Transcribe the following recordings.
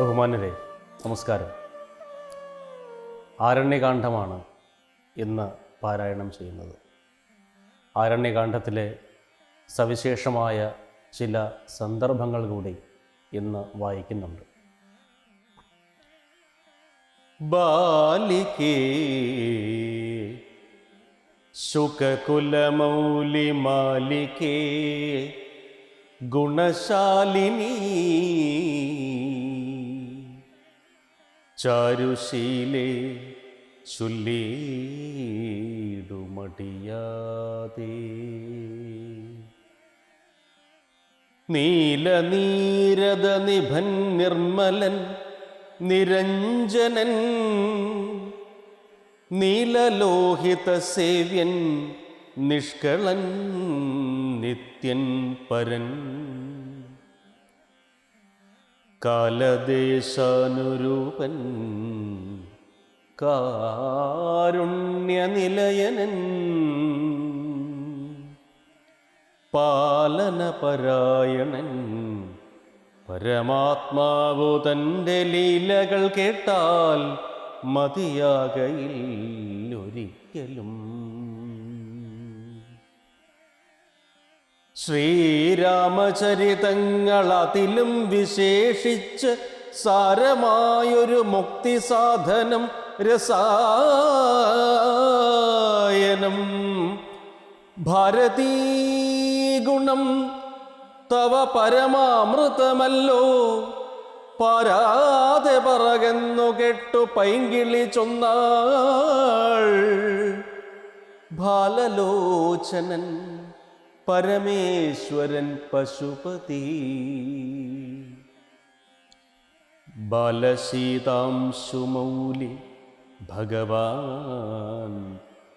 ബഹുമാന്യരെ, നമസ്കാരം. ആരണ്യകാന്ഡമാണ് ഇന്ന് പാരായണം ചെയ്യുന്നത്. ആരണ്യകാന്ഡത്തിലെ സവിശേഷമായ ചില സന്ദർഭങ്ങൾ കൂടി ഇന്ന് വായിക്കുന്നുണ്ട്. ബാലികേ ശുകകുലമൗലി മാലികേ ഗുണശാലിനി ചാരുശീലേ ചൊല്ലിടുമടിയാതെ നീലനീരദ നിഭൻ നിർമ്മലൻ നിരഞ്ജനൻ നീലലോഹിത സേവ്യൻ നിഷ്കളൻ നിത്യൻ പരൻ കാലദേശാനുരൂപൻ കാരുണ്യനിലയനൻ പാലനപരായണൻ പരമാത്മാവു തൻ്റെ ലീലകൾ കേട്ടാൽ മതിയാകയില്ലൊരിക്കലും. ശ്രീരാമചരിതങ്ങളതിലും വിശേഷിച്ച് സാരമായൊരു മുക്തി സാധനം രസായനം ഭാരതീ ഗുണം തവ പരമാമൃതമല്ലോ പാരാതെ പറകെന്നു കേട്ടു പൈങ്കിളി ചൊന്നാൾ ബാലലോചനൻ പരമേശ്വരൻ പശുപതി ബാലശീതാംശുമൗലി ഭഗവാൻ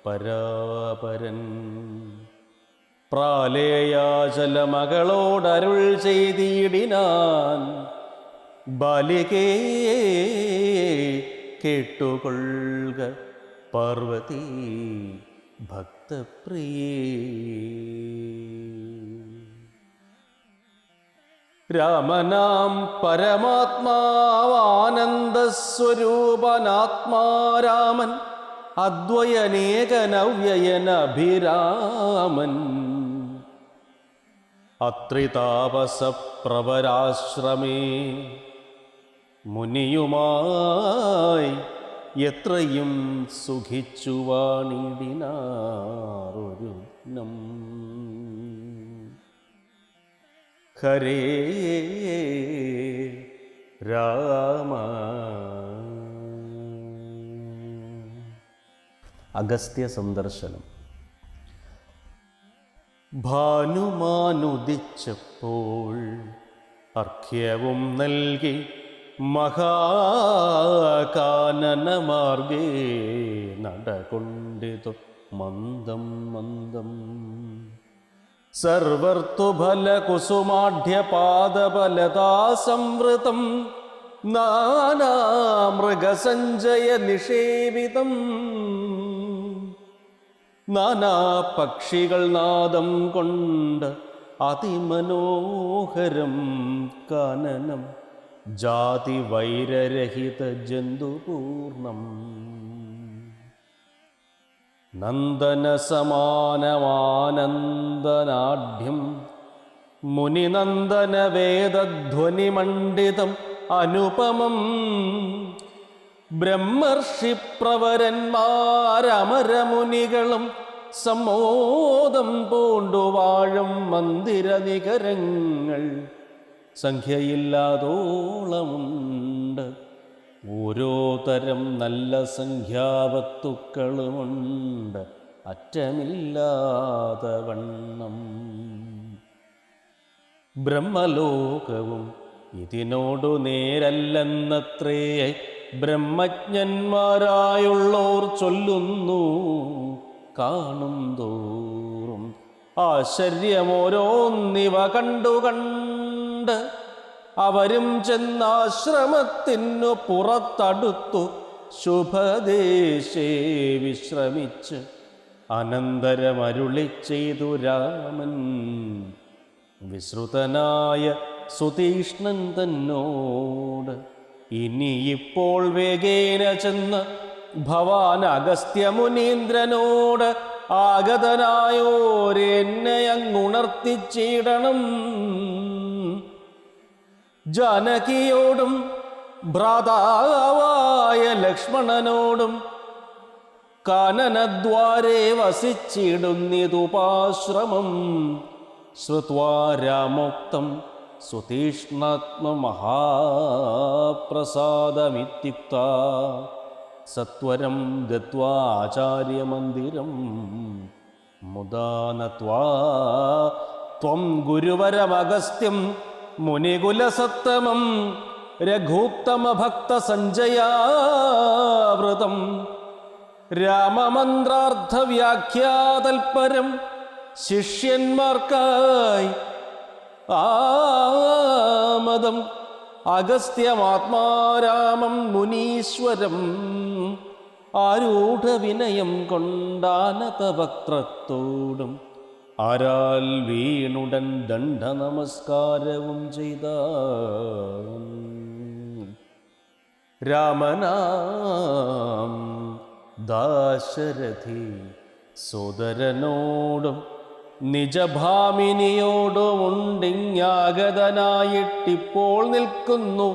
പരാപരൻ പ്രാലേയാചല മകളോടരുൾ ചെയ്തിടിനാൻ ബാലികേ കേട്ടുകൊള്ളുക പാർവതി ഭക്തപ്രിയേ. രാമനാം പരമാത്മാവാനന്ദസ്വരൂപനാത്മാരാമൻ അദ്വയനേകനവ്യയനഭിരാമൻ അത്രിതാപസപ്രവരാശ്രമേ മുനിയുമായി എത്രയും സുഖിച്ചു വാണിടിനാറൊരു നം. ഹരേ രാമ. അഗസ്ത്യ സന്ദർശനം. ഭാനുമാനുദിച്ചപ്പോൾ അർഘ്യവും നൽകി മഹാകാനനമാർഗേ നടകൊണ്ടിതു മന്ദം മന്ദം സർവർത്തുഫലകുസുമാഢ്യപാദബലതാസംവൃതം നാനാമൃഗസഞ്ജയ നിഷേവിതം നാനാപക്ഷികൾ നാദം കൊണ്ട് അതിമനോഹരം കാനനം ജാതി വൈരരഹിത ജന്തുപൂർണം നന്ദനസമാനമാനന്ദനാഢ്യം മുനിനന്ദന വേദധ്വനിമണ്ഡിതം അനുപമം ബ്രഹ്മർഷിപ്രവരന്മാരമരമുനികളും സമ്മോദം പൂണ്ടുവാഴും മന്ദിരനികരങ്ങൾ സംഖ്യയില്ലാതോളമുണ്ട്. ഓരോ തരം നല്ല സംഖ്യാവസ്തുക്കളുമുണ്ട് അറ്റമില്ലാത്ത വണ്ണം. ബ്രഹ്മലോകവും ഇതിനോടു നേരല്ലെന്നത്രേ ബ്രഹ്മജ്ഞന്മാരായുള്ളോർ ചൊല്ലുന്നു. കാണും തോറും ആശ്ചര്യമോരോന്നിവ കണ്ടുകണ്ട് അവരും ചെന്നാശ്രമത്തിനു പുറത്തടുത്തു ശുഭദേശേ വിശ്രമിച്ച് അനന്തരമരുളി ചെയ്തു രാമൻ വിശ്രുതനായ സുതീഷ്ണൻ തന്നോട് ഇനിയിപ്പോൾ വേഗേന ചെന്ന് ഭവാൻ അഗസ്ത്യമുനീന്ദ്രനോട് ആഗതനായോരെന്നെ അങ്ങുണർത്തിച്ചിടണം. ജാനകിയോടും ഭ്രാതാവായ ലക്ഷ്മണനോടും കാനനദ്വാരേ വസിച്ചിടുന്നിതുപാശ്രമം. ശ്രുത്വാ രാമോക്തം സുതീഷ്ണാത്മമഹാപ്രസാദമിത്യുക്താ സത്വരം ഗത്വാ ആചാര്യമന്ദിരം മുദാ നത്വാ ത്വം ഗുരുവരമഗസ്ത്യം മുനികുലസത്തമം രഘൂത്തമഭക്തസഞ്ജയാവൃതം രാമമന്ത്രാർത്ഥവ്യാഖ്യാതൽപരം ശിഷ്യന്മാർക്കായി ആമദം അഗസ്ത്യമാത്മാരാമം മുനീശ്വരം ആരൂഢവിനയം കൊണ്ടാനതവക്ത്രത്തോടും ആരാൽ വീണുടൻ ദണ്ഡ നമസ്കാരവും ചെയ്ത രാമനാം ദാശരഥി സോദരനോടും നിജഭാമിനിയോടുമുണ്ടിങ്ങാഗതനായിട്ടിപ്പോൾ നിൽക്കുന്നു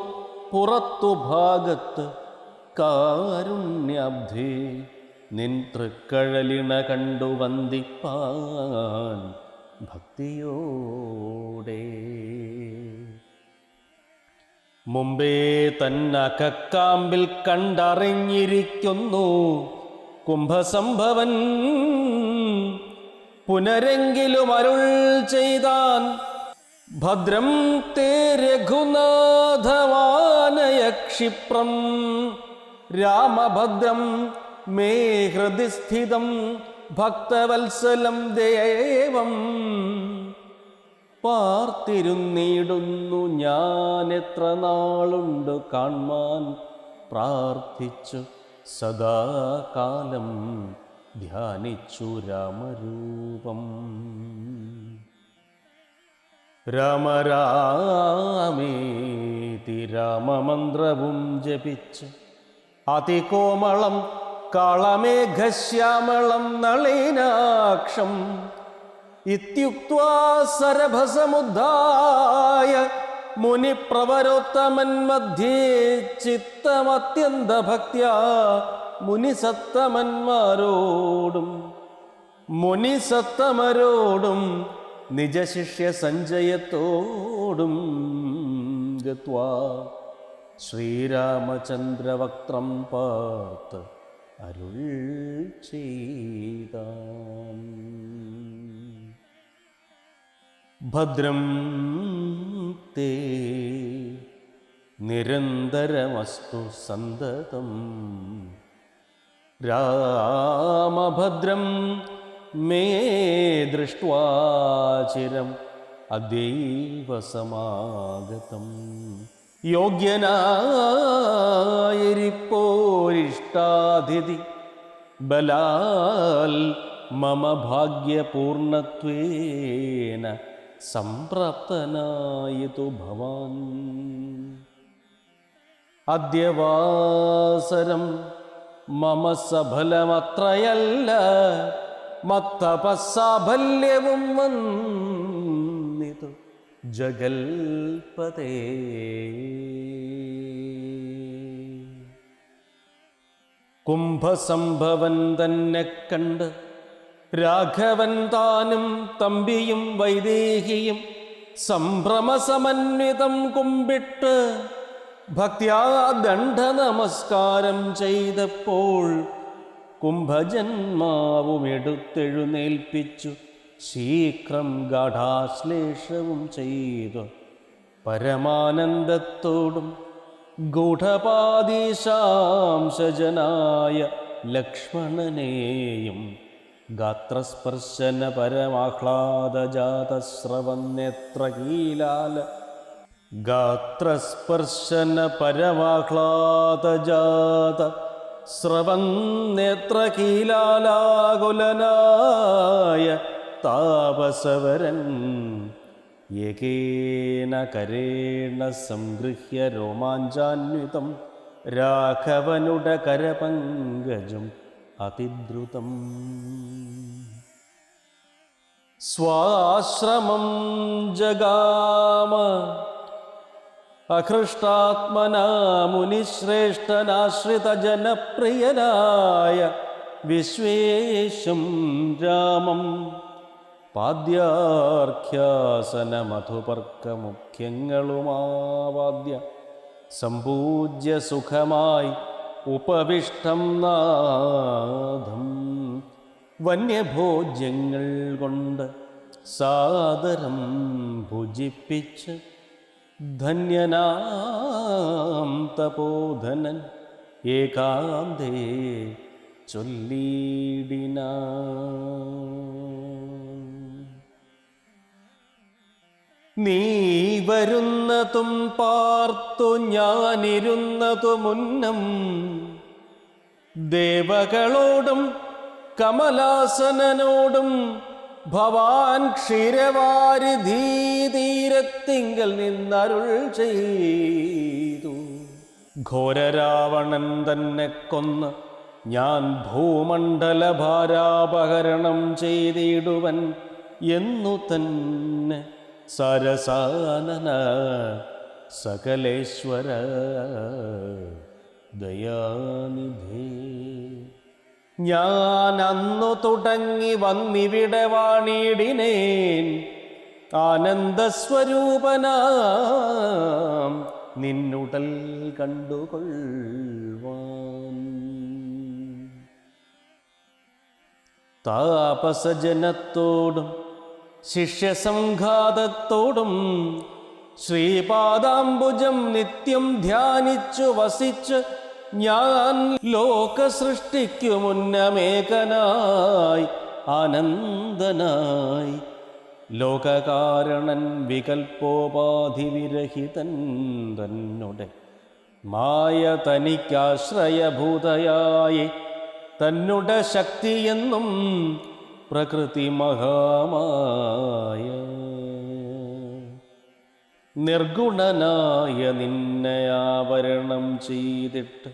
പുറത്തു ഭാഗത്ത്. കാരുണ്യാബ്ധി നിൻ തൃക്കഴലിണ കണ്ടു വന്ദിപ്പാൻ ഭക്തിയോടെ. മുമ്പേ തന്നകക്കാമ്പിൽ കണ്ടറിഞ്ഞിരിക്കുന്നു കുംഭസംഭവൻ. പുനരെങ്കിലും അരുൾ ചെയ്താൻ ഭദ്രം തേ രഘുനാഥവാനയ ക്ഷിപ്രം. രാമഭദ്രം മേ ഹൃദി സ്ഥിതം ഭക്തവത്സലം ദേവം. പാർത്തിരുന്നിടുന്നു ഞാൻ എത്ര നാളുണ്ട് കാൺമാൻ പ്രാർത്ഥിച്ചു സദാകാലം ധ്യാനിച്ചു രാമരൂപം. രാമ രാമേതി രാമമന്ത്രവും ജപിച്ച് അതികോമളം കാളമേഘശ്യാമളം നളിനാക്ഷം ഇത്യുക്ത്വാ സരഭസമുദ്ധായ മുനിപ്രവരോത്തമൻ മധ്യേ ചിത്തമത്യന്തഭക്ത്യാ മുനിസത്തമരോടും നിജശിഷ്യ സഞ്ജയത്തോടും ഗത്വാ ശ്രീരാമചന്ദ്രവക്ത്രം പാർത്ത് അരുൾ ചെയ്താൻ. ഭദ്രം തേ നിരന്തരമസ്തു സന്തതം. രാമഭദ്രം മേ ദൃഷ്ട്വാ ചിരം അദ്യൈവ സമാഗതം. യോഗ്യനായിരിപ്പോരിഷ്ടാതിഥി ബലാൽ മമ ഭാഗ്യപൂർണത്വേന സംപ്രാപ്തനായിതു ഭവാൻ. അദ്യവാസരം മമ സഫലമത്രയല്ല മത്തപസാഫല്യവും വന്നിതു ജഗൽപതേ. കുംഭസംഭവൻ തന്നെ കണ്ട് രാഘവൻ താനും തമ്പിയും വൈദേഹിയും സംഭ്രമസമന്വിതം കുമ്പിട്ട് ഭക്ത്യാ ദണ്ഡ നമസ്കാരം ചെയ്തപ്പോൾ കുംഭജന്മാവും എടുത്തെഴുന്നേൽപ്പിച്ചു ശീഘ്രം ഗാഠാശ്ലേഷവും ചെയ്തു പരമാനന്ദത്തോടും ഗൂഢപാദീശാംശജനായ ലക്ഷ്മണനെയും ഗാത്രസ്പർശന പരമാഹ്ലാദജാതസ്രവന്നേത്രകീലാല ഗാത്രസ്പർശന പരമാഹ്ലാദജാത സ്രവന്നേത്രകീലാലാകുലനായ താപസവരൻ ഏകേന കരേണ സംഗൃഹ്യ രോമാഞ്ചാന്വിതം രാഘവനുട കരപങ്കജം അതിദ്രുതം. സ്വാശ്രമം ജഗാമ അഹൃഷ്ടാത്മനാ മുനിശ്രേഷ്ഠനാശ്രിതജനപ്രിയനായ വിശ്വേശം രാമം പാദ്യാർഘ്യാസനമധുപർക്കമുഖ്യങ്ങളുമാവാദ്യ സമ്പൂജ്യ സുഖമായി ഉപവിഷ്ടം നാഥം വന്യഭോജ്യങ്ങൾ കൊണ്ട് സാദരം ഭുജിപ്പിച്ച് ധന്യനാം തപോധനൻ ഏകാന്തേ ചൊല്ലിടിനാൻ. നീ വരുന്നതും പാർത്തു ഞാനിരുന്നതു മുന്നം ദേവകളോടും കമലാസനനോടും ഭവാൻ ക്ഷീരവാരിധീതീരത്തിങ്കൽ നിന്നരുൾ ചെയ്തു. ഘോരരാവണൻ തന്നെ കൊന്ന് ഞാൻ ഭൂമണ്ഡലഭാരാപഹരണം ചെയ്തിടുവൻ എന്നു തന്നെ സരസാനന സകലേശ്വര ദയാനിധേ. ഞാൻ അന്നു തുടങ്ങി വന്നിവിടെ വാണിടിനേൻ ആനന്ദസ്വരൂപനാം നിന്നുടൽ കണ്ടുകൊള്ളുവാൻ. താപസജനത്തോടും ശിഷ്യസംഘാതത്തോടും ശ്രീപാദാംബുജം നിത്യം ധ്യാനിച്ചു വസിച്ച് ഞാൻ ലോകസൃഷ്ടിക്കു മുന്നമേകനായി ആനന്ദനായി ലോകകാരണൻ വികൽപ്പോപാധിവിരഹിതൻ തന്നുടെ മായ തനിക്കാശ്രയഭൂതയായി തന്നുടെ ശക്തിയെന്നും പ്രകൃതി മഹാമായ നിർഗുണനായ നിന്നെ ആവരണം ചെയ്തിട്ട്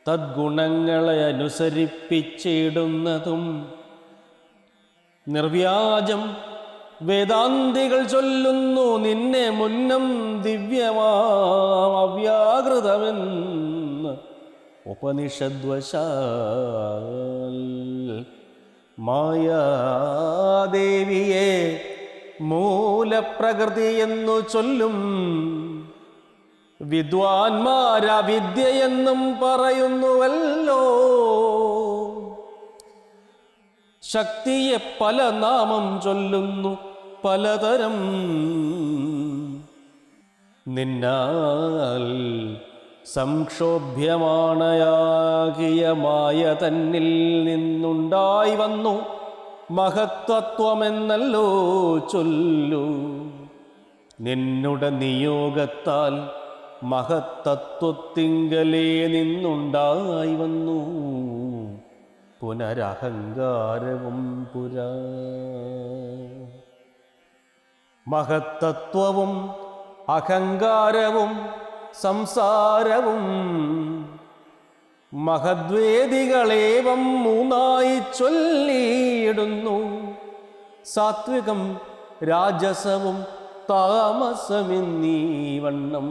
തദ്ഗുണങ്ങളെ അനുസരിപ്പിച്ചിടുന്നതും നിർവ്യാജം വേദാന്തികൾ ചൊല്ലുന്നു നിന്നെ മുന്നം ദിവ്യമാം അവ്യാകൃതമെന്ന് ഉപനിഷദ്വശാൽ മായാദേവിയെ മൂലപ്രകൃതി എന്നു ചൊല്ലും വിദ്വാൻമാരവിദ്യയെന്നും പറയുന്നുവല്ലോ. ശക്തിയെ പല നാമം ചൊല്ലുന്നു പലതരം. നിന്നാൽ സംക്ഷോഭ്യമാണയാകിയ മായ തന്നിൽ നിന്നുണ്ടായി വന്നു മഹത്തത്വമെന്നല്ലോ ചൊല്ലു. നിന്നുടെ നിയോഗത്താൽ മഹത്തത്വത്തിങ്കലേ നിന്നുണ്ടായി വന്നു പുനരഹങ്കാരവും പുരാ. മഹത്തത്വവും അഹങ്കാരവും സംസാരവും മഹദ്വേദികളേവം മൂന്നായി ചൊല്ലിയിടുന്നു. സാത്വികം രാജസവും താമസമെന്നീ വണ്ണം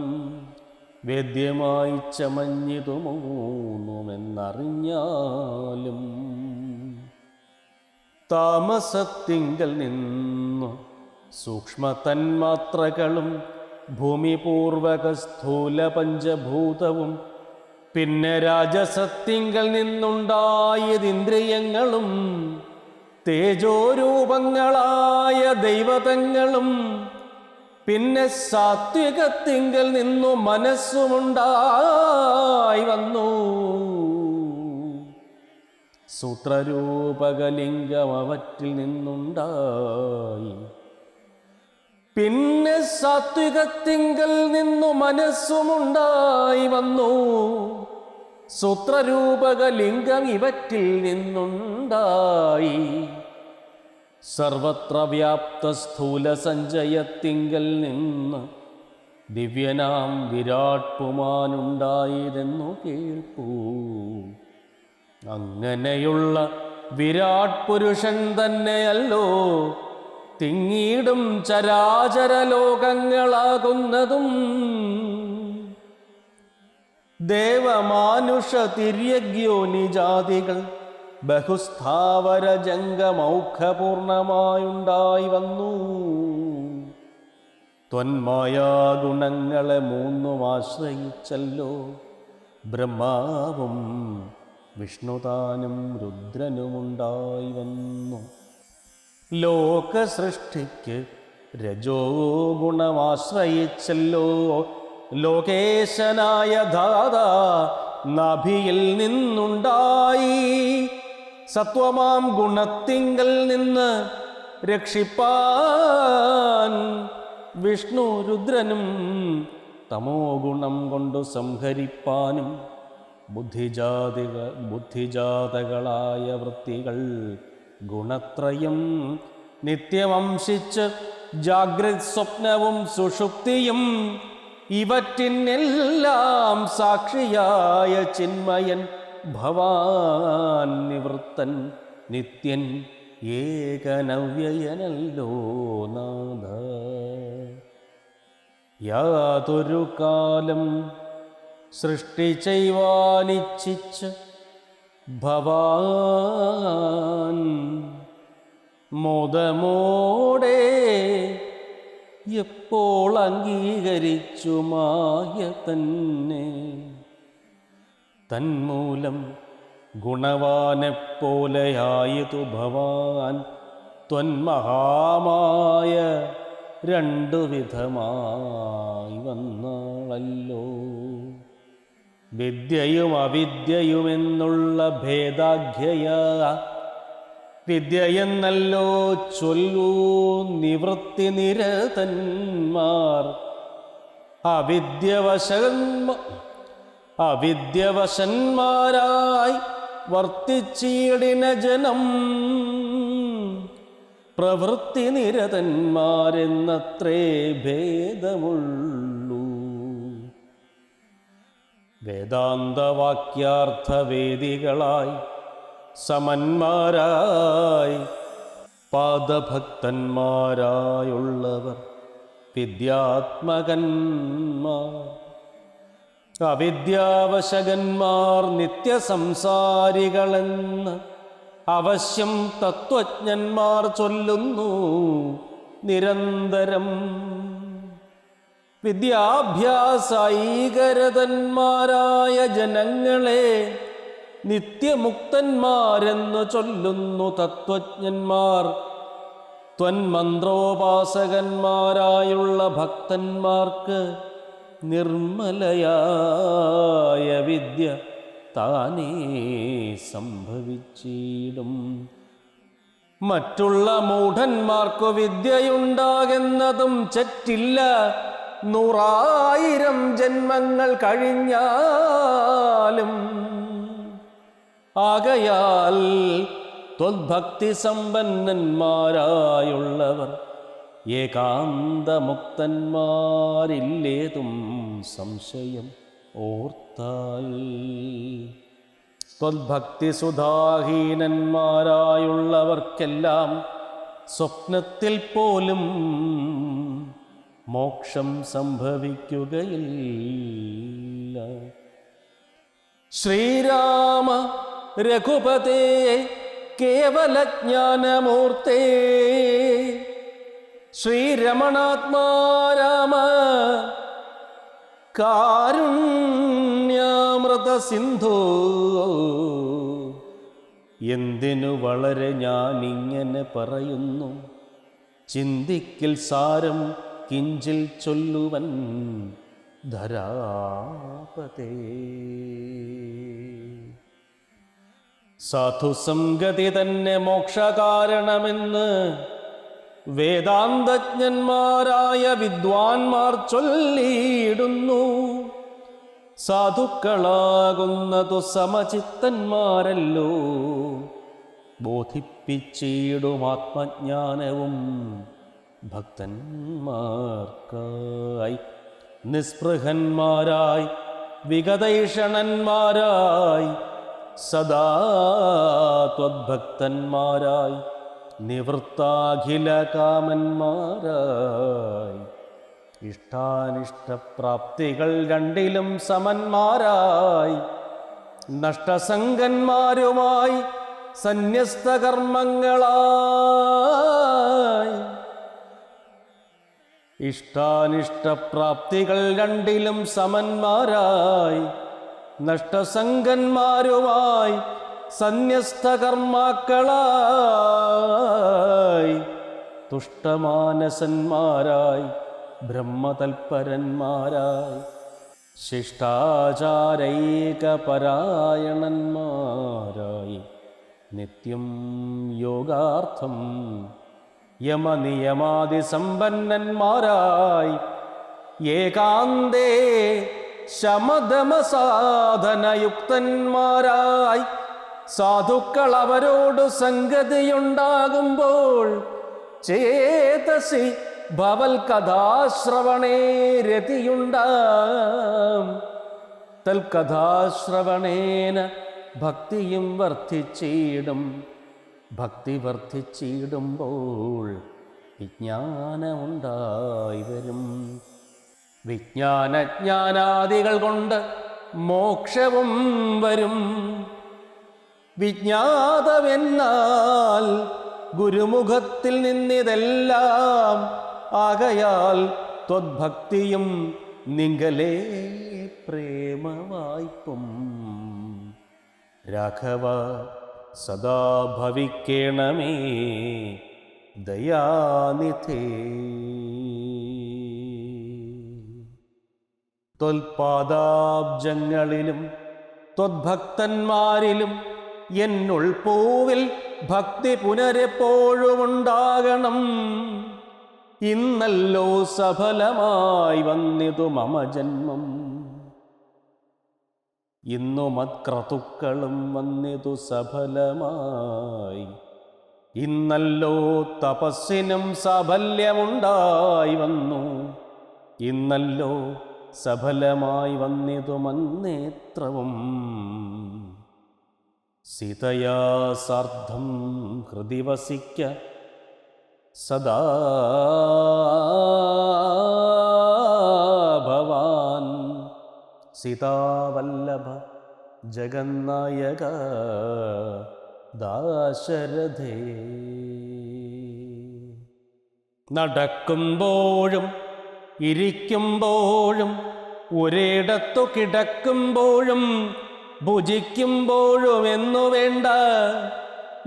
വേദ്യമായി ചമഞ്ഞിതു മൂന്നുമെന്നറിഞ്ഞാലും താമസത്തിങ്കൽ നിന്നു സൂക്ഷ്മതന്മാത്രകളും ഭൂമിപൂർവക സ്ഥൂല പഞ്ചഭൂതവും പിന്നെ രാജസത്തിങ്കൽ നിന്നുണ്ടായതിന്ദ്രിയങ്ങളും തേജോരൂപങ്ങളായ ദൈവതങ്ങളും പിന്നെ സാത്വികത്തിങ്കൽ നിന്നു മനസ്സുമുണ്ടായി വന്നു. സൂത്രരൂപകലിംഗം അവറ്റിൽ നിന്നുണ്ടായി. പിന്നെ സാത്വികത്തിങ്കൽ നിന്നു മനസ്സുമുണ്ടായി വന്നു. സൂത്രരൂപകലിംഗം ഇവറ്റിൽ നിന്നുണ്ടായി. സർവത്ര വ്യാപ്ത സ്ഥൂല സഞ്ചയത്തിങ്കൽ നിന്ന് ദിവ്യനാം വിരാട് പുമാനുണ്ടായതെന്നു കേൾപ്പൂ. അങ്ങനെയുള്ള വിരാട് പുരുഷൻ തന്നെയല്ലോ തിങ്ങിയിടും ചരാചര ലോകങ്ങളാകുന്നതും. ദേവമാനുഷ തിര്യഗ്യോനിജാതികൾ ബഹുസ്ഥാവര ജംഗമൗഖപൂർണമായുണ്ടായി വന്നു. ത്വന്മായാഗുണങ്ങളെ മൂന്നും ആശ്രയിച്ചല്ലോ ബ്രഹ്മാവും വിഷ്ണുതാനും രുദ്രനുമുണ്ടായി വന്നു. ലോകസൃഷ്ടിക്ക് രജോ ഗുണമാശ്രയിച്ചല്ലോ ലോകേശനായ ദാതാ നാഭിയിൽ നിന്നുണ്ടായി. സത്വമാം ഗുണത്തിങ്കൽ നിന്ന് രക്ഷിപ്പാൻ വിഷ്ണു രുദ്രനും തമോ ഗുണം കൊണ്ടു സംഹരിപ്പാനും ബുദ്ധിജാതകളായ വൃത്തികൾ ഗുണത്രയം നിത്യമംശിച്ച് ജാഗ്രത് സ്വപ്നവും സുഷുപ്തിയും ഇവറ്റിനെല്ലാം സാക്ഷിയായ ചിന്മയൻ ഭവാൻ നിവൃത്തൻ നിത്യൻ ഏകനവ്യയനല്ലോ നാഥ. യാതൊരു കാലം സൃഷ്ടി ചെയ്വാനിച്ഛിച്ച് ഭവാൻ മോദമോടെ എപ്പോൾ അംഗീകരിച്ചു മായ തന്നെ. തന്മൂലം ഗുണവാനെപ്പോലെയായതു ഭവാൻ ത്വന്മഹാമായ രണ്ടു വിധമായി വന്നാളല്ലോ. വിദ്യയും അവിദ്യയുമെന്നുള്ള ഭേദാഖ്യയ വിദ്യയെന്നല്ലോ ചൊല്ലൂ നിവൃത്തി നിരതന്മാർ. അവിദ്യവശന്മാരായി വർത്തിച്ചീടിന ജനം പ്രവൃത്തി നിരതന്മാരെന്നത്രേ ഭേദമുള്ളൂ. വേദാന്തവാക്യാർത്ഥവേദികളായി സമന്മാരായി പാദഭക്തന്മാരായുള്ളവർ വിദ്യാത്മകന്മാർ. അവിദ്യാവശകന്മാർ നിത്യസംസാരികളെന്ന് അവശ്യം തത്വജ്ഞന്മാർ ചൊല്ലുന്നു നിരന്തരം. വിദ്യാഭ്യാസൈകരതന്മാരായ ജനങ്ങളെ നിത്യമുക്തന്മാരെന്നു ചൊല്ലുന്നു തത്വജ്ഞന്മാർ. ത്വന്മന്ത്രോപാസകന്മാരായുള്ള ഭക്തന്മാർക്ക് നിർമ്മലയായ വിദ്യ താനേ സംഭവിച്ചിടും. മറ്റുള്ള മൂഢന്മാർക്കു വിദ്യയുണ്ടാകുന്നതും ചെറ്റില്ല. 100,000 ജന്മങ്ങൾ കഴിഞ്ഞാലും ആകയാൽ ത്വദ്ഭക്തി സമ്പന്നന്മാരായുള്ളവർ ഏകാന്തമുക്തന്മാരില്ലേതും സംശയം ഓർത്താൽ. ത്വദ്ഭക്തി സുധാഹീനന്മാരായുള്ളവർക്കെല്ലാം സ്വപ്നത്തിൽ പോലും മോക്ഷം സംഭവിക്കുകയില്ല. ശ്രീരാമ രഘുപതേ കേവലജ്ഞാനമൂർത്തേ ശ്രീരമണാത്മാ രാമ കാരുണ്യാമൃത സിന്ധു. എന്തിനു വളരെ ഞാനിങ്ങനെ പറയുന്നു, ചിന്തിക്കിൽ സാരം കിഞ്ചിൽ ചൊല്ലുവൻ ധരാപതേ. സാധുസംഗതി തന്നെ മോക്ഷകാരണമെന്ന് വേദാന്തജ്ഞന്മാരായ വിദ്വാൻമാർ ചൊല്ലിയിടുന്നു. സാധുക്കളാകുന്നതു സമചിത്തന്മാരല്ലോ ബോധിപ്പിക്കേണ്ടതും ലഭിച്ചിടും ആത്മജ്ഞാനവും ഭക്തന്മാർക്കായി. നിസ്പൃഹന്മാരായി വിഗതൈഷണന്മാരായി സദാ ത്വദ്ഭക്തന്മാരായി നിവൃത്താഖില കാമന്മാരായി ഇഷ്ടാനിഷ്ടപ്രാപ്തികൾ രണ്ടിലും സമന്മാരായി നഷ്ടസംഗന്മാരുമായി സന്യസ്തകർമ്മങ്ങളായി. ഇഷ്ടാനിഷ്ടപ്രാപ്തികൾ രണ്ടിലും സമന്മാരായി നഷ്ടസംഗന്മാരുമായി സന്യസ്തകർമാക്കളായി തുഷ്ടമാനസന്മാരായി ബ്രഹ്മതൽപരന്മാരായി ശിഷ്ടാചാരൈകപരായണന്മാരായി നിത്യം യോഗാർത്ഥം യമനിയമാദിസമ്പന്നന്മാരായി ഏകാന്തേ ശമദമസാധനയുക്തന്മാരായി സാധുക്കൾ അവരോട് സംഗതിയുണ്ടാകുമ്പോൾ ചേതസി ഭവൽ കഥാശ്രവണേ രതിയുണ്ടാം. തൽകഥാശ്രവണേന ഭക്തിയും വർദ്ധിച്ചിടും. ഭക്തി വർദ്ധിച്ചിടുമ്പോൾ വിജ്ഞാനമുണ്ടായി വരും. വിജ്ഞാനജ്ഞാനാദികൾ കൊണ്ട് മോക്ഷവും വരും. വിജ്ഞാതമെന്നാൽ ഗുരുമുഖത്തിൽ നിന്നിതെല്ലാം ആകയാൽ ത്വദ്ഭക്തിയും നിങ്കലേ പ്രേമവായ്പും. രാഘവ സദാ ഭവിക്കേണമേ ദയാനിധേ. ത്വൽപാദാബ്ജങ്ങളിലും ത്വദ്ഭക്തന്മാരിലും എന്നുൾപ്പൂവിൽ ഭക്തി പുനരെപ്പോഴുമുണ്ടാകണം. ഇന്നല്ലോ സഫലമായി വന്നിതു മമ ജന്മം. ഇന്നു മത്ക്രതുക്കളും വന്നിതു സഫലമായി. ഇന്നല്ലോ തപസ്സിനും സാഫല്യമുണ്ടായി വന്നു. ഇന്നല്ലോ സഫലമായി വന്നിതു മന്നേത്രവും. സീതയാ സാർദ്ധം ഹൃദി വസിക്ക സദാ ഭവാൻ. സീതാവല്ലഭ ജഗന്നായക ദാശരഥേ. നടക്കുമ്പോഴും ഇരിക്കുമ്പോഴും ഒരിടത്തു കിടക്കുമ്പോഴും ഭുജിക്കുമ്പോഴും എന്നു വേണ്ട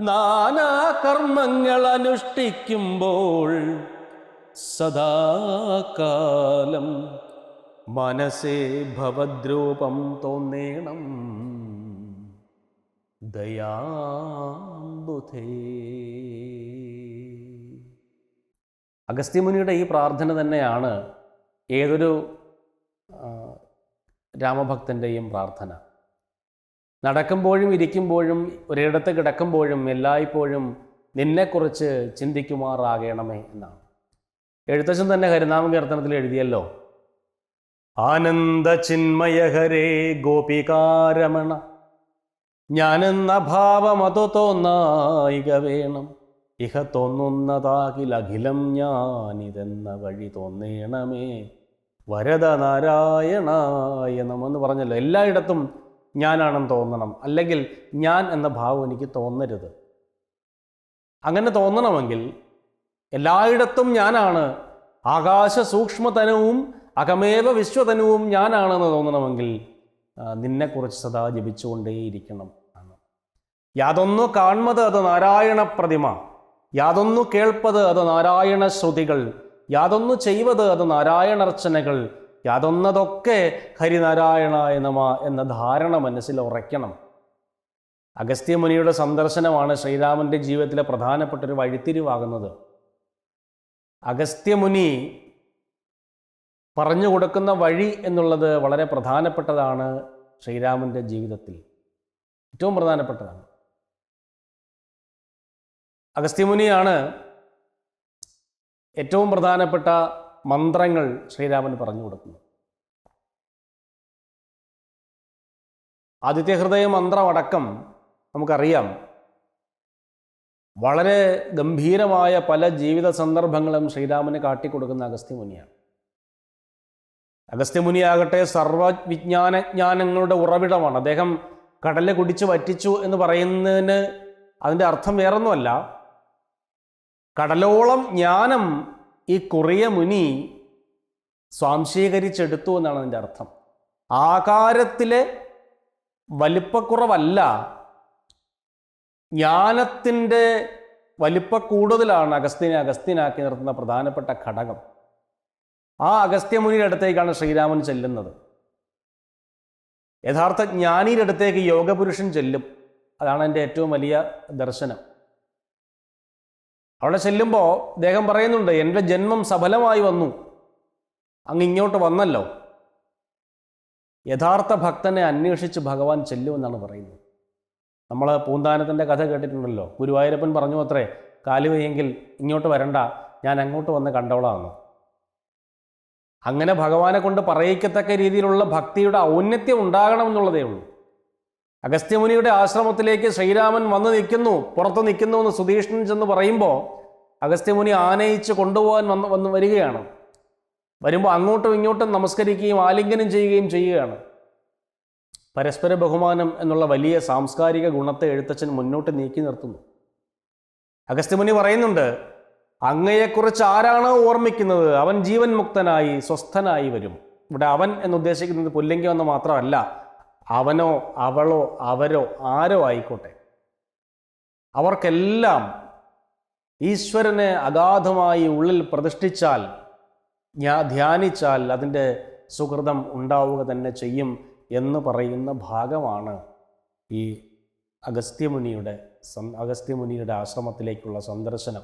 നാനാകർമ്മങ്ങൾ അനുഷ്ഠിക്കുമ്പോൾ സദാകാലം മനസ്സേ ഭവദ്രൂപം തോന്നേണം ദയാംബുധേ. അഗസ്ത്യമുനിയുടെ ഈ പ്രാർത്ഥന തന്നെയാണ് ഏതൊരു രാമഭക്തൻ്റെയും പ്രാർത്ഥന. നടക്കുമ്പോഴും ഇരിക്കുമ്പോഴും ഒരിടത്ത് കിടക്കുമ്പോഴും എല്ലായ്പ്പോഴും നിന്നെക്കുറിച്ച് ചിന്തിക്കുമാറാകണമേ എന്നാണ്. എഴുത്തച്ഛൻ തന്നെ ഹരിനാമകീർത്തനത്തിൽ എഴുതിയല്ലോ, ആനന്ദ ചിന്മയ ഹരേ ഗോപികാരമണ ഞാനെന്ന ഭാവം അതു തോന്നായിക വേണം. ഇഹ തോന്നുന്നതാകിലഖിലം ഞാനിതെന്ന വഴി തോന്നേണമേ വരദ നാരായണായ നമെന്ന് പറഞ്ഞല്ലോ. എല്ലായിടത്തും ഞാനാണെന്ന് തോന്നണം, അല്ലെങ്കിൽ ഞാൻ എന്ന ഭാവം എനിക്ക് തോന്നരുത്. അങ്ങനെ തോന്നണമെങ്കിൽ എല്ലായിടത്തും ഞാനാണ്, ആകാശ സൂക്ഷ്മതനുവും അകമേവ വിശ്വതനുവും ഞാനാണെന്ന് തോന്നണമെങ്കിൽ നിന്നെക്കുറിച്ച് സദാ ജപിച്ചുകൊണ്ടേയിരിക്കണം ആണ്. യാതൊന്നു കാൺമത് അത് നാരായണ പ്രതിമ, യാതൊന്നു കേൾപ്പത് അത് നാരായണ ശ്രുതികൾ, യാതൊന്നു ചെയ്വത് അത് നാരായണർച്ചനകൾ, യാതൊന്നതൊക്കെ ഹരിനാരായണായ നമ എന്ന ധാരണ മനസ്സിൽ ഉറയ്ക്കണം. അഗസ്ത്യമുനിയുടെ സന്ദർശനമാണ് ശ്രീരാമൻ്റെ ജീവിതത്തിലെ പ്രധാനപ്പെട്ടൊരു വഴിത്തിരിവാകുന്നത്. അഗസ്ത്യമുനി പറഞ്ഞു കൊടുക്കുന്ന വഴി എന്നുള്ളത് വളരെ പ്രധാനപ്പെട്ടതാണ്. ശ്രീരാമൻ്റെ ജീവിതത്തിൽ ഏറ്റവും പ്രധാനപ്പെട്ടതാണ്. അഗസ്ത്യമുനിയാണ് ഏറ്റവും പ്രധാനപ്പെട്ട മന്ത്രങ്ങൾ ശ്രീരാമന് പറഞ്ഞു കൊടുക്കുന്നത്. ആദിത്യഹൃദയ മന്ത്രമടക്കം നമുക്കറിയാം, വളരെ ഗംഭീരമായ പല ജീവിത സന്ദർഭങ്ങളും ശ്രീരാമന് കാട്ടിക്കൊടുക്കുന്ന അഗസ്ത്യമുനിയാണ്. അഗസ്ത്യമുനിയാകട്ടെ സർവവിജ്ഞാനജ്ഞാനങ്ങളുടെ ഉറവിടമാണ്. അദ്ദേഹം കടല് കുടിച്ച് വറ്റിച്ചു എന്ന് പറയുന്നതിന് അതിൻ്റെ അർത്ഥം വേറൊന്നുമല്ല, കടലോളം ജ്ഞാനം ഈ കുറിയ മുനി സ്വാംശീകരിച്ചെടുത്തു എന്നാണ് അതിൻ്റെ അർത്ഥം. ആകാരത്തിലെ വലിപ്പക്കുറവല്ല, ജ്ഞാനത്തിൻ്റെ വലിപ്പക്കൂടുതലാണ് അഗസ്ത്യനാക്കി നിർത്തുന്ന പ്രധാനപ്പെട്ട ഘടകം. ആ അഗസ്ത്യമുനിയുടെ അടുത്തേക്കാണ് ശ്രീരാമൻ ചെല്ലുന്നത്. യഥാർത്ഥ ജ്ഞാനിയുടെ അടുത്തേക്ക് യോഗപുരുഷൻ ചെല്ലും. അതാണ് എൻ്റെ ഏറ്റവും വലിയ ദർശനം. അവിടെ ചെല്ലുമ്പോൾ അദ്ദേഹം പറയുന്നുണ്ട്, എൻ്റെ ജന്മം സഫലമായി വന്നു, അങ്ങ് ഇങ്ങോട്ട് വന്നല്ലോ. യഥാർത്ഥ ഭക്തനെ അന്വേഷിച്ച് ഭഗവാൻ ചെല്ലുമെന്നാണ് പറയുന്നത്. നമ്മൾ പൂന്താനത്തിൻ്റെ കഥ കേട്ടിട്ടുണ്ടല്ലോ. ഗുരുവായൂരപ്പൻ പറഞ്ഞു അത്രേ, കാലുവയ്യെങ്കിൽ ഇങ്ങോട്ട് വരണ്ട, ഞാൻ അങ്ങോട്ട് വന്ന് കണ്ടോളാമെന്ന്. അങ്ങനെ ഭഗവാനെ കൊണ്ട് പറയിക്കത്തക്ക രീതിയിലുള്ള ഭക്തിയുടെ ഔന്നത്യം ഉണ്ടാകണമെന്നുള്ളതേ ഉള്ളൂ. അഗസ്ത്യമുനിയുടെ ആശ്രമത്തിലേക്ക് ശ്രീരാമൻ വന്ന് നിൽക്കുന്നു, പുറത്ത് നിൽക്കുന്നു എന്ന് സുധീഷ്ണൻ ചെന്ന് പറയുമ്പോൾ അഗസ്ത്യമുനി ആനയിച്ച് കൊണ്ടുപോകാൻ വന്ന് വരികയാണ്. വരുമ്പോൾ അങ്ങോട്ടും ഇങ്ങോട്ടും നമസ്കരിക്കുകയും ആലിംഗനം ചെയ്യുകയാണ്. പരസ്പര ബഹുമാനം എന്നുള്ള വലിയ സാംസ്കാരിക ഗുണത്തെ എഴുത്തച്ഛൻ മുന്നോട്ട് നീക്കി നിർത്തുന്നു. അഗസ്ത്യമുനി പറയുന്നുണ്ട്, അങ്ങയെക്കുറിച്ച് ആരാണോ ഓർമ്മിക്കുന്നത് അവൻ ജീവൻ മുക്തനായി സ്വസ്ഥനായി വരും. ഇവിടെ അവൻ എന്നുദ്ദേശിക്കുന്നത് പുല്ലിംഗം എന്ന് മാത്രമല്ല, അവനോ അവളോ അവരോ ആരോ ആയിക്കോട്ടെ, അവർക്കെല്ലാം ഈശ്വരനെ അഗാധമായി ഉള്ളിൽ പ്രതിഷ്ഠിച്ചാൽ, ധ്യാനിച്ചാൽ അതിൻ്റെ സുഹൃതം ഉണ്ടാവുക തന്നെ ചെയ്യും എന്ന് പറയുന്ന ഭാഗമാണ് ഈ അഗസ്ത്യമുനിയുടെ ആശ്രമത്തിലേക്കുള്ള സന്ദർശനം.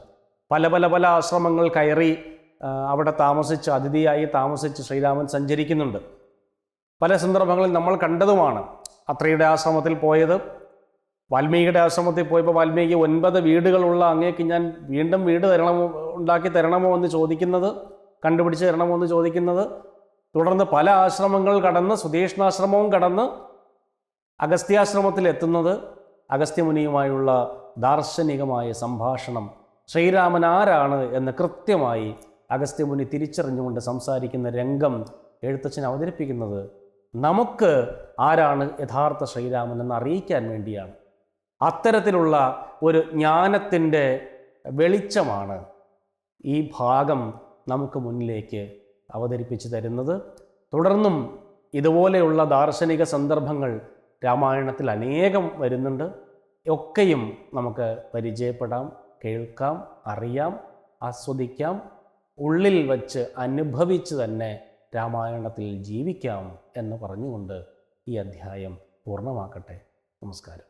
പല ആശ്രമങ്ങൾ കയറി അവിടെ താമസിച്ച് അതിഥിയായി താമസിച്ച് ശ്രീരാമൻ സഞ്ചരിക്കുന്നുണ്ട്. പല സന്ദർഭങ്ങളിൽ നമ്മൾ കണ്ടതുമാണ്. അത്രിയുടെ ആശ്രമത്തിൽ പോയത്, വാൽമീകിയുടെ ആശ്രമത്തിൽ പോയപ്പോൾ വാൽമീകി 9 വീടുകളുള്ള അങ്ങേക്ക് ഞാൻ വീണ്ടും വീട് ഉണ്ടാക്കി തരണമോ എന്ന് ചോദിക്കുന്നത്, കണ്ടുപിടിച്ച് തരണമോ എന്ന് ചോദിക്കുന്നത്. തുടർന്ന് പല ആശ്രമങ്ങൾ കടന്ന് സുധീഷ്ണാശ്രമവും കടന്ന് അഗസ്ത്യാശ്രമത്തിൽ എത്തുന്നത്. അഗസ്ത്യമുനിയുമായുള്ള ദാർശനികമായ സംഭാഷണം, ശ്രീരാമൻ ആരാണ് എന്ന് കൃത്യമായി അഗസ്ത്യമുനി തിരിച്ചറിഞ്ഞുകൊണ്ട് സംസാരിക്കുന്ന രംഗം എഴുത്തച്ഛൻ അവതരിപ്പിക്കുന്നത് നമുക്ക് ആരാണ് യഥാർത്ഥ ശ്രീരാമൻ എന്ന് അറിയിക്കാൻ വേണ്ടിയാണ്. അത്തരത്തിലുള്ള ഒരു ജ്ഞാനത്തിൻ്റെ വെളിച്ചമാണ് ഈ ഭാഗം നമുക്ക് മുന്നിലേക്ക് അവതരിപ്പിച്ചു തരുന്നത്. തുടർന്നും ഇതുപോലെയുള്ള ദാർശനിക സന്ദർഭങ്ങൾ രാമായണത്തിൽ അനേകം വരുന്നുണ്ട്. ഒക്കെയും നമുക്ക് പരിചയപ്പെടാം, കേൾക്കാം, അറിയാം, ആസ്വദിക്കാം, ഉള്ളിൽ വച്ച് അനുഭവിച്ച് തന്നെ രാമായണത്തിൽ ജീവിക്കാം എന്ന് പറഞ്ഞുകൊണ്ട് ഈ അധ്യായം പൂർണ്ണമാക്കട്ടെ. നമസ്കാരം.